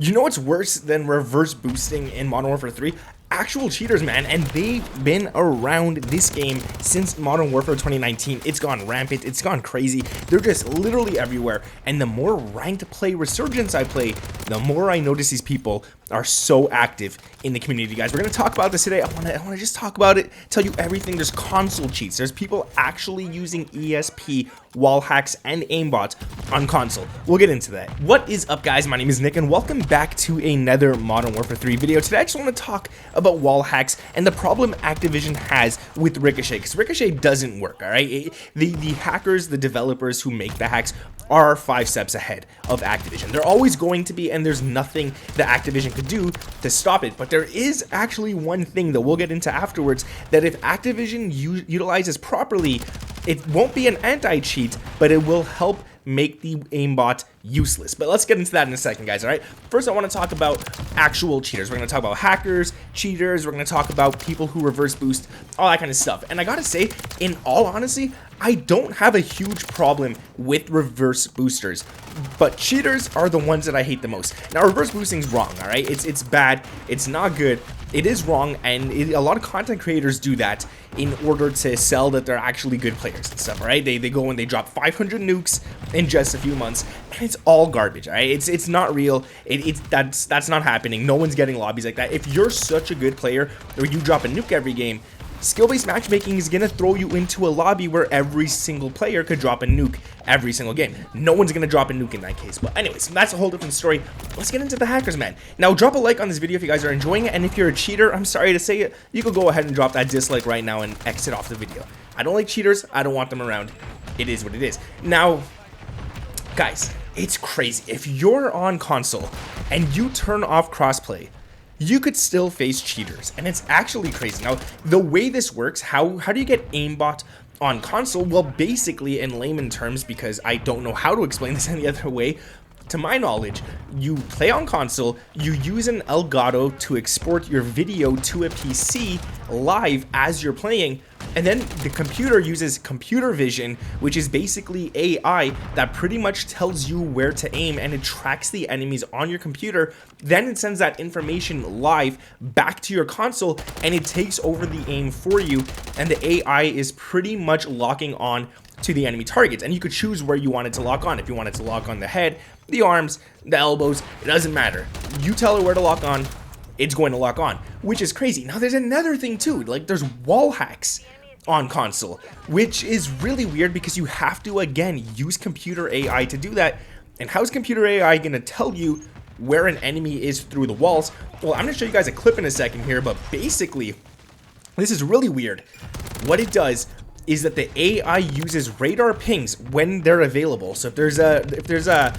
You know what's worse than reverse boosting in Modern Warfare 3? Actual cheaters, man, and they've been around this game since Modern Warfare 2019. It's gone rampant, it's gone crazy. They're just literally everywhere, and the more ranked play Resurgence I play, the more I notice these people are so active in the community, guys. We're gonna talk about this today. I wanna just talk about it, tell you everything. There's console cheats. There's people actually using ESP, wall hacks, and aimbots on console. We'll get into that. What is up, guys? My name is Nick, and welcome back to another Modern Warfare 3 video. Today, I just want to talk about wall hacks and the problem Activision has with Ricochet, because Ricochet doesn't work, all right? The hackers, the developers who make the hacks are 5 steps ahead of Activision. They're always going to be, and there's nothing that Activision could do to stop it. But there is actually one thing that we'll get into afterwards, that if Activision utilizes properly, it won't be an anti-cheat, but it will help make the aimbot useless. But let's get into that in a second, guys. All right, first I want to talk about actual cheaters. We're going to talk about hackers, cheaters. We're going to talk about people who reverse boost, all that kind of stuff. And I gotta say, in all honesty, I don't have a huge problem with reverse boosters, but cheaters are the ones that I hate the most. Now, reverse boosting's wrong, all right? It's bad, it's not good, it is wrong, and a lot of content creators do that in order to sell that they're actually good players and stuff, all right? They go and they drop 500 nukes in just a few months, and it's all garbage, all right? It's not real. That's not happening. No one's getting lobbies like that. If you're such a good player or you drop a nuke every game, skill-based matchmaking is going to throw you into a lobby where every single player could drop a nuke every single game. No one's going to drop a nuke in that case. But anyways, that's a whole different story. Let's get into the hackers, man. Now, drop a like on this video if you guys are enjoying it. And if you're a cheater, I'm sorry to say it, you could go ahead and drop that dislike right now and exit off the video. I don't like cheaters. I don't want them around. It is what it is. Now, guys, it's crazy. If you're on console and you turn off crossplay, you could still face cheaters, and it's actually crazy. Now, the way this works, how do you get aimbot on console? Well, basically, in layman terms, because I don't know how to explain this any other way, to my knowledge, you play on console, you use an Elgato to export your video to a PC live as you're playing, and then the computer uses computer vision, which is basically AI that pretty much tells you where to aim, and it tracks the enemies on your computer. Then it sends that information live back to your console, and it takes over the aim for you, and the AI is pretty much locking on to the enemy targets, and you could choose where you want it to lock on. If you want it to lock on the head, the arms, the elbows, it doesn't matter. You tell it where to lock on, it's going to lock on, which is crazy. Now, there's another thing too, like there's wall hacks on console, which is really weird because you have to, again, use computer AI to do that. And how's computer AI going to tell you where an enemy is through the walls? Well, I'm going to show you guys a clip in a second here, but basically, this is really weird. What it does is that the AI uses radar pings when they're available. So if there's a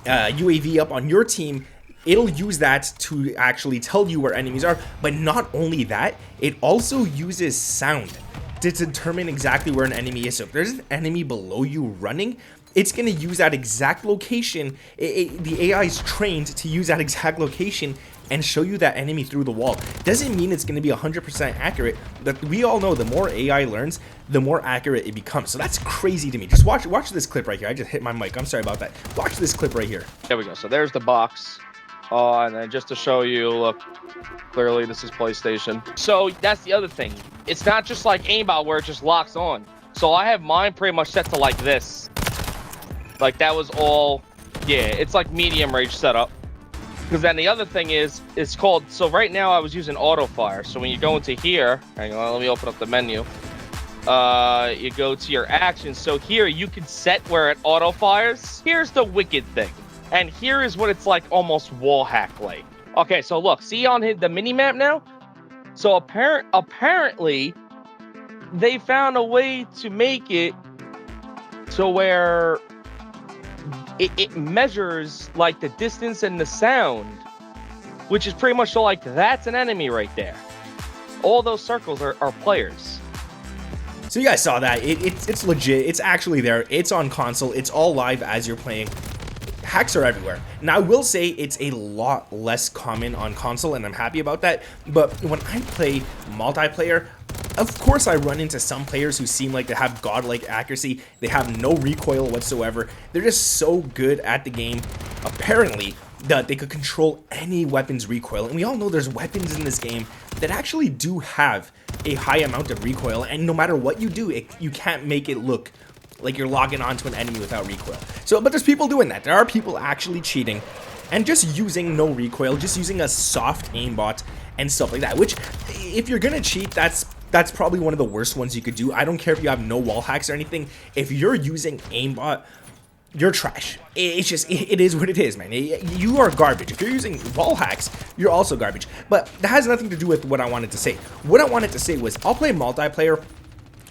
UAV up on your team, it'll use that to actually tell you where enemies are. But not only that, it also uses sound to determine exactly where an enemy is. So if there's an enemy below you running, it's going to use that exact location. The AI is trained to use that exact location and show you that enemy through the wall. Doesn't mean it's going to be 100% accurate, but we all know the more AI learns, the more accurate it becomes. So that's crazy to me. Just watch this clip right here. I just hit my mic. I'm sorry about that. Watch this clip right here. There we go. So there's the box. And then just to show you, look, clearly this is PlayStation. So that's the other thing. It's not just like aimbot where it just locks on. So I have mine pretty much set to like this. Like that was all, yeah, it's like medium range setup. Because then the other thing is, it's called, so right now I was using auto fire. So when you go into here, hang on, let me open up the menu. You go to your actions. So here you can set where it auto fires. Here's the wicked thing. And here is what it's like almost wall hack like. Okay, so look, see on the mini map now? So apparently they found a way to make it to where it measures like the distance and the sound, which is pretty much so like that's an enemy right there. All those circles are players. So you guys saw that. It's legit. It's actually there. It's on console. It's all live as you're playing. Hacks are everywhere. Now, I will say it's a lot less common on console, and I'm happy about that. But when I play multiplayer, of course I run into some players who seem like they have godlike accuracy. They have no recoil whatsoever. They're just so good at the game, apparently, that they could control any weapon's recoil. And we all know there's weapons in this game that actually do have a high amount of recoil, and no matter what you do, you can't make it look like you're logging onto an enemy without recoil. So, but there's people doing that. There are people actually cheating and just using no recoil, just using a soft aimbot and stuff like that, which, if you're gonna cheat, that's probably one of the worst ones you could do. I don't care if you have no wall hacks or anything. If you're using aimbot, you're trash. It's just, it is what it is, man. You are garbage. If you're using wall hacks, you're also garbage. But that has nothing to do with what I wanted to say. What I wanted to say was, I'll play multiplayer,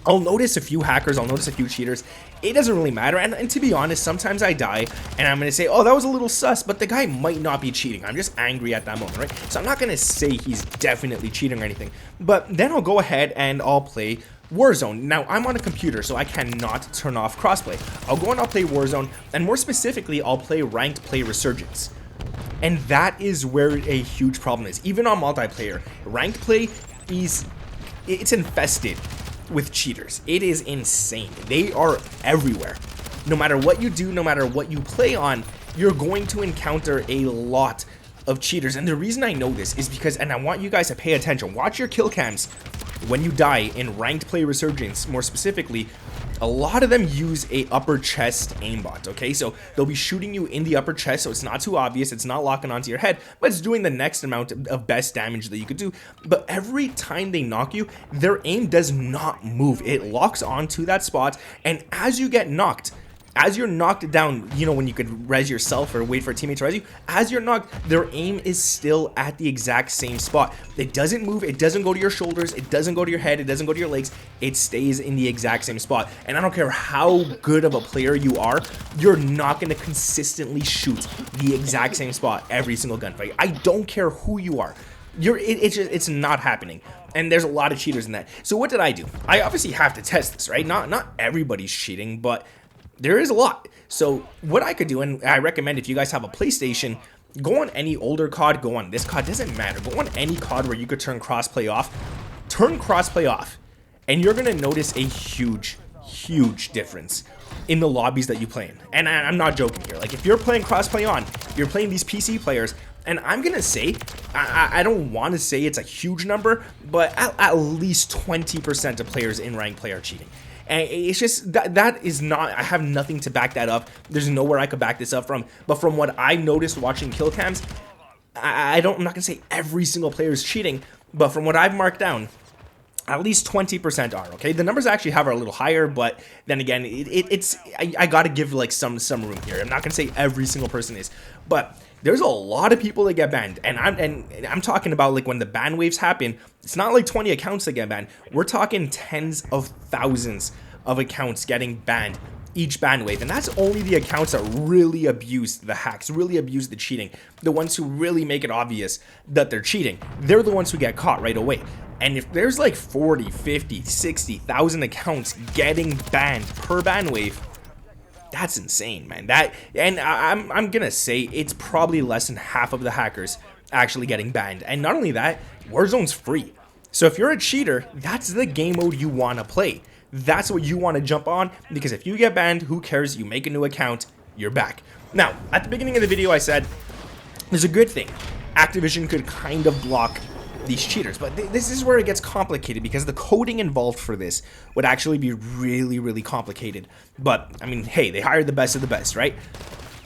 I'll notice a few hackers, I'll notice a few cheaters. It doesn't really matter, and to be honest, sometimes I die, and I'm going to say, oh, that was a little sus, but the guy might not be cheating. I'm just angry at that moment, right? So I'm not going to say he's definitely cheating or anything, but then I'll go ahead and I'll play Warzone. Now, I'm on a computer, so I cannot turn off crossplay. I'll go and I'll play Warzone, and more specifically, I'll play Ranked Play Resurgence. And that is where a huge problem is. Even on multiplayer, Ranked Play it's infested with cheaters. It is insane. They are everywhere. No matter what you do, no matter what you play on, you're going to encounter a lot of cheaters. And the reason I know this is because, and I want you guys to pay attention, watch your kill cams when you die in Ranked Play Resurgence. More specifically, a lot of them use a upper chest aimbot, okay? So they'll be shooting you in the upper chest, so it's not too obvious, it's not locking onto your head, but it's doing the next amount of best damage that you could do. But every time they knock you, their aim does not move. It locks onto that spot, and as you get knocked, as you're knocked down, you know, when you could res yourself or wait for a teammate to res you, as you're knocked, their aim is still at the exact same spot. It doesn't move, it doesn't go to your shoulders, it doesn't go to your head, it doesn't go to your legs, it stays in the exact same spot. And I don't care how good of a player you are, you're not going to consistently shoot the exact same spot every single gunfight. I don't care who you are. It's not happening. And there's a lot of cheaters in that. So what did I do? I obviously have to test this, right? Not everybody's cheating, but there is a lot. So what I could do, and I recommend if you guys have a PlayStation, go on any older COD, go on this COD, doesn't matter. Go on any COD where you could turn crossplay off. Turn crossplay off, and you're gonna notice a huge difference in the lobbies that you play in. And I'm not joking here. Like, if you're playing crossplay on, you're playing these PC players, and I'm gonna say, I don't want to say it's a huge number, but at least 20% of players in ranked play are cheating. And it's just, that is not, I have nothing to back that up. There's nowhere I could back this up from. But from what I've noticed watching kill cams, I'm not going to say every single player is cheating, but from what I've marked down, at least 20% are, okay? The numbers I actually have are a little higher, but then again, I got to give like some room here. I'm not going to say every single person is, but there's a lot of people that get banned, and I'm talking about like when the ban waves happen. It's not like 20 accounts that get banned. We're talking tens of thousands of accounts getting banned each ban wave, and that's only the accounts that really abuse the hacks, really abuse the cheating. The ones who really make it obvious that they're cheating, they're the ones who get caught right away. And if there's like 40, 50, 60,000 accounts getting banned per ban wave, that's insane, man. And I'm gonna say it's probably less than half of the hackers actually getting banned. And not only that, Warzone's free. So if you're a cheater, that's the game mode you want to play. That's what you want to jump on, because if you get banned, who cares? You make a new account, you're back. Now, at the beginning of the video, I said there's a good thing. Activision could kind of block these cheaters, but this is where it gets complicated, because the coding involved for this would actually be really complicated. But I mean, hey, they hired the best of the best, right?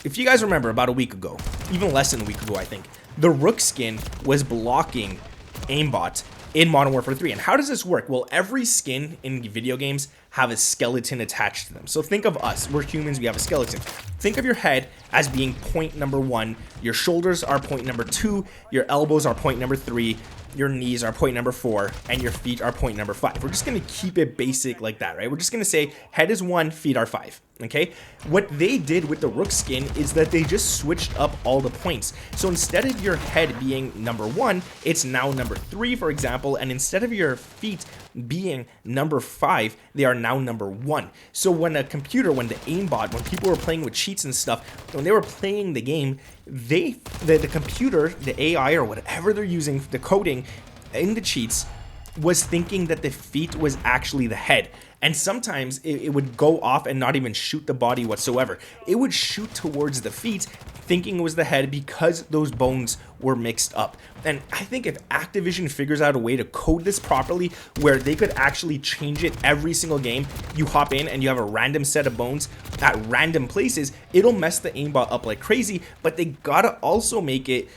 If you guys remember, about a week ago, even less than a week ago, I think, the Rook skin was blocking aimbot in Modern Warfare 3. And how does this work? Well, every skin in video games have a skeleton attached to them. So think of us, we're humans, we have a skeleton. Think of your head as being point number 1, your shoulders are point number 2, your elbows are point number 3, your knees are point number 4, and your feet are point number 5. We're just gonna keep it basic like that, right? We're just gonna say head is 1, feet are 5, okay? What they did with the Rook skin is that they just switched up all the points. So instead of your head being number 1, it's now number 3, for example, and instead of your feet being number 5, they are now number 1. So when a computer, when the aimbot, when people were playing with cheats and stuff, when they were playing the game, the computer, the AI or whatever they're using, the coding in the cheats, was thinking that the feet was actually the head. And sometimes it would go off and not even shoot the body whatsoever. It would shoot towards the feet, thinking it was the head because those bones were mixed up. And I think if Activision figures out a way to code this properly, where they could actually change it every single game, you hop in and you have a random set of bones at random places, it'll mess the aimbot up like crazy. But they gotta also make it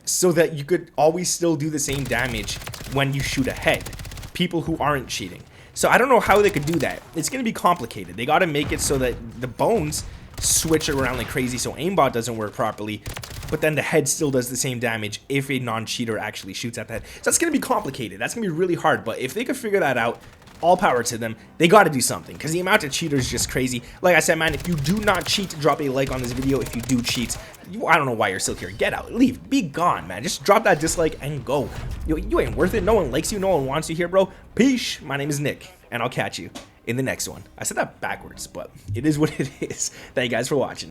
so that you could always still do the same damage when you shoot a head, people who aren't cheating. So I don't know how they could do that. It's going to be complicated. They got to make it so that the bones switch around like crazy so aimbot doesn't work properly, but then the head still does the same damage if a non-cheater actually shoots at the head. So that's going to be complicated. That's going to be really hard, but if they could figure that out, all power to them. They got to do something, because the amount of cheaters is just crazy. Like I said, man, if you do not cheat, drop a like on this video. If you do cheat, I don't know why you're still here. Get out, leave, be gone, man. Just drop that dislike and go. You ain't worth it. No one likes you. No one wants you here, bro. Peace. My name is Nick, and I'll catch you in the next one. I said that backwards, but it is what it is. Thank you guys for watching.